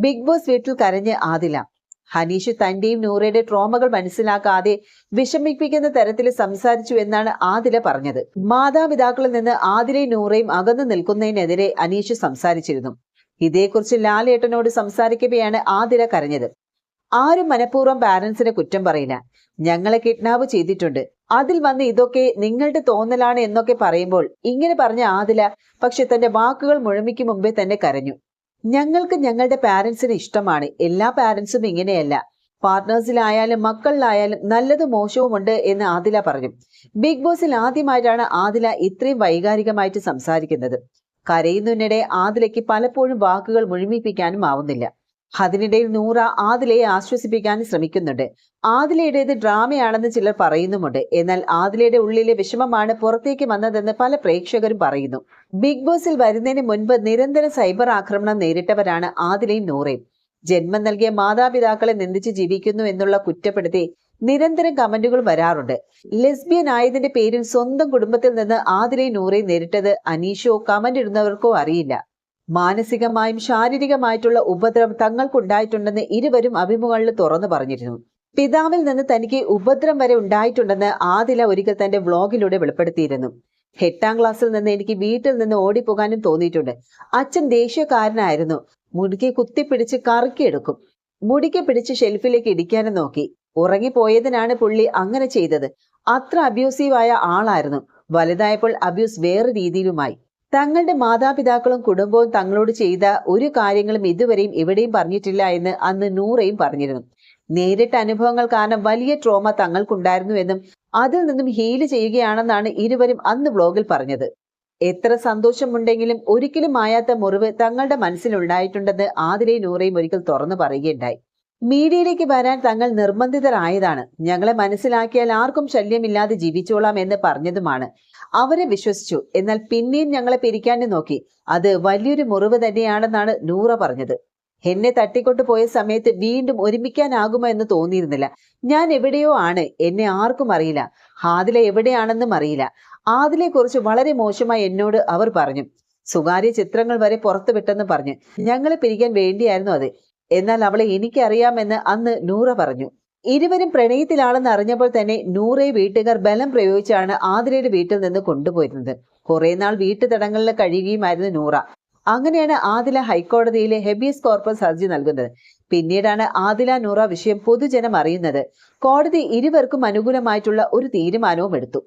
Big boss വീട്ടിൽ കരഞ്ഞ് ആദില. ഹനീഷ് തന്റെയും നൂറയുടെ ട്രോമകൾ മനസ്സിലാക്കാതെ വിഷമിപ്പിക്കുന്ന തരത്തിൽ സംസാരിച്ചു എന്നാണ് ആദില പറഞ്ഞത്. മാതാപിതാക്കളിൽ നിന്ന് ആദിലയും നൂറയും അകന്നു നിൽക്കുന്നതിനെതിരെ അനീഷ് സംസാരിച്ചിരുന്നു. ഇതേക്കുറിച്ച് ലാലേട്ടനോട് സംസാരിക്കവെയാണ് ആദില കരഞ്ഞത്. ആരും മനഃപൂർവ്വം പാരന്റ്സിനെ കുറ്റം പറയില്ല. ഞങ്ങളെ കിഡ്നാപ്പ് ചെയ്തിട്ടുണ്ട്, അതിൽ വന്ന് ഇതൊക്കെ നിങ്ങളുടെ തോന്നലാണ് എന്നൊക്കെ പറയുമ്പോൾ ഇങ്ങനെ പറഞ്ഞ ആദില പക്ഷെ തന്റെ വാക്കുകൾ മുഴമിക്ക് മുമ്പേ തന്നെ കരഞ്ഞു. ഞങ്ങൾക്ക് ഞങ്ങളുടെ പാരന്റ്സിന് ഇഷ്ടമാണ്. എല്ലാ പാരന്റ്സും ഇങ്ങനെയല്ല. പാർട്ട്നേഴ്സിലായാലും മക്കളിലായാലും നല്ലതും മോശവും ഉണ്ട് എന്ന് ആദില പറഞ്ഞു. ബിഗ് ബോസിൽ ആദ്യമായിട്ടാണ് ആദില ഇത്രയും വൈകാരികമായിട്ട് സംസാരിക്കുന്നത്. കരയുന്നതിനിടെ ആദിലയ്ക്ക് പലപ്പോഴും വാക്കുകൾ മുഴുമിപ്പിക്കാനും ആവുന്നില്ല. അതിനിടയിൽ നൂറ ആദിലയെ ആശ്വസിപ്പിക്കാൻ ശ്രമിക്കുന്നുണ്ട്. ആദിലയുടേത് ഡ്രാമയാണെന്ന് ചിലർ പറയുന്നുമുണ്ട്. എന്നാൽ ആദിലയുടെ ഉള്ളിലെ വിഷമമാണ് പുറത്തേക്ക് വന്നതെന്ന് പല പ്രേക്ഷകരും പറയുന്നു. ബിഗ് ബോസിൽ വരുന്നതിന് മുൻപ് നിരന്തര സൈബർ ആക്രമണം നേരിട്ടവരാണ് ആദിലയും നൂറയും. ജന്മം നൽകിയ മാതാപിതാക്കളെ നിന്ദിച്ച് ജീവിക്കുന്നു എന്നുള്ള കുറ്റപ്പെടുത്തി നിരന്തരം കമന്റുകൾ വരാറുണ്ട്. ലെസ്ബിയൻ ആയതിന്റെ പേരിൽ സ്വന്തം കുടുംബത്തിൽ നിന്ന് ആദിലയും നൂറയും നേരിട്ടത് അനീഷോ കമന്റ് ഇടുന്നവർക്കോ അറിയില്ല. മാനസികമായും ശാരീരികമായിട്ടുള്ള ഉപദ്രവം തങ്ങൾക്കുണ്ടായിട്ടുണ്ടെന്ന് ഇരുവരും അഭിമുഖങ്ങളിൽ തുറന്നു പറഞ്ഞിരുന്നു. പിതാവിൽ നിന്ന് തനിക്ക് ഉപദ്രവം വരെ ഉണ്ടായിട്ടുണ്ടെന്ന് ആദില ഒരിക്കൽ തന്റെ വ്ളോഗിലൂടെ വെളിപ്പെടുത്തിയിരുന്നു. 8ാം ക്ലാസ്സിൽ നിന്ന് എനിക്ക് വീട്ടിൽ നിന്ന് ഓടിപ്പോകാനും തോന്നിയിട്ടുണ്ട്. അച്ഛൻ ദേഷ്യക്കാരനായിരുന്നു. മുടിക്ക് കുത്തിപ്പിടിച്ച് കറുക്കിയെടുക്കും. മുടിക്ക് പിടിച്ച് ഷെൽഫിലേക്ക് ഇടിക്കാനും നോക്കി. ഉറങ്ങിപ്പോയതിനാണ് പുള്ളി അങ്ങനെ ചെയ്തത്. അത്ര അബ്യൂസീവായ ആളായിരുന്നു. വലുതായപ്പോൾ അബ്യൂസ് വേറെ രീതിയിലുമായി. തങ്ങളുടെ മാതാപിതാക്കളും കുടുംബവും തങ്ങളോട് ചെയ്ത ഒരു കാര്യങ്ങളും ഇതുവരെയും എവിടെയും പറഞ്ഞിട്ടില്ല എന്ന് അന്ന് നൂറയും പറഞ്ഞിരുന്നു. നേരിട്ട അനുഭവങ്ങൾ കാരണം വലിയ ട്രോമ തങ്ങൾക്കുണ്ടായിരുന്നുവെന്നും അതിൽ നിന്നും ഹീല് ചെയ്യുകയാണെന്നാണ് ഇരുവരും അന്ന് വ്ലോഗിൽ പറഞ്ഞത്. എത്ര സന്തോഷമുണ്ടെങ്കിലും ഒരിക്കലും മായാത്ത മുറിവ് തങ്ങളുടെ മനസ്സിലുണ്ടായിട്ടുണ്ടെന്ന് ആദിലയും നൂറയും ഒരിക്കൽ തുറന്നു പറയുകയുണ്ടായി. മീഡിയയിലേക്ക് വരാൻ തങ്ങൾ നിർബന്ധിതരായതാണ്. ഞങ്ങളെ മനസ്സിലാക്കിയാൽ ആർക്കും ശല്യമില്ലാതെ ജീവിച്ചോളാം എന്ന് പറഞ്ഞതുമാണ്. അവരെ വിശ്വസിച്ചു. എന്നാൽ പിന്നെയും ഞങ്ങളെ പിരിക്കാനും നോക്കി. അത് വലിയൊരു മുറിവ് തന്നെയാണെന്നാണ് നൂറ പറഞ്ഞത്. എന്നെ തട്ടിക്കൊണ്ടു പോയ സമയത്ത് വീണ്ടും ഒരുമിക്കാനാകുമോ എന്ന് തോന്നിയിരുന്നില്ല. ഞാൻ എവിടെയോ ആണ്. എന്നെ ആർക്കും അറിയില്ല. ആദില എവിടെയാണെന്നും അറിയില്ല. ആദിലയെ കുറിച്ച് വളരെ മോശമായി എന്നോട് അവർ പറഞ്ഞു. സ്വകാര്യ ചിത്രങ്ങൾ വരെ പുറത്തു വിട്ടെന്ന് പറഞ്ഞു. ഞങ്ങളെ പിരിക്കാൻ വേണ്ടിയായിരുന്നു അത്. എന്നാൽ അവളെ എനിക്കറിയാമെന്ന് അന്ന് നൂറ പറഞ്ഞു. ഇരുവരും പ്രണയത്തിലാണെന്ന് അറിഞ്ഞപ്പോൾ തന്നെ നൂറയെ വീട്ടുകാർ ബലം പ്രയോഗിച്ചാണ് ആദിലയുടെ വീട്ടിൽ നിന്ന് കൊണ്ടുപോയിരുന്നത്. കുറെ നാൾ വീട്ടുതടങ്കലിൽ കഴിയുകയുമായിരുന്നു നൂറ. അങ്ങനെയാണ് ആദില ഹൈക്കോടതിയിലെ ഹെബിയസ് കോർപ്പസ് ഹർജി നൽകുന്നത്. പിന്നീടാണ് ആദില നൂറ വിഷയം പൊതുജനം അറിയുന്നത്. കോടതി ഇരുവർക്കും അനുകൂലമായിട്ടുള്ള ഒരു തീരുമാനവും എടുത്തു.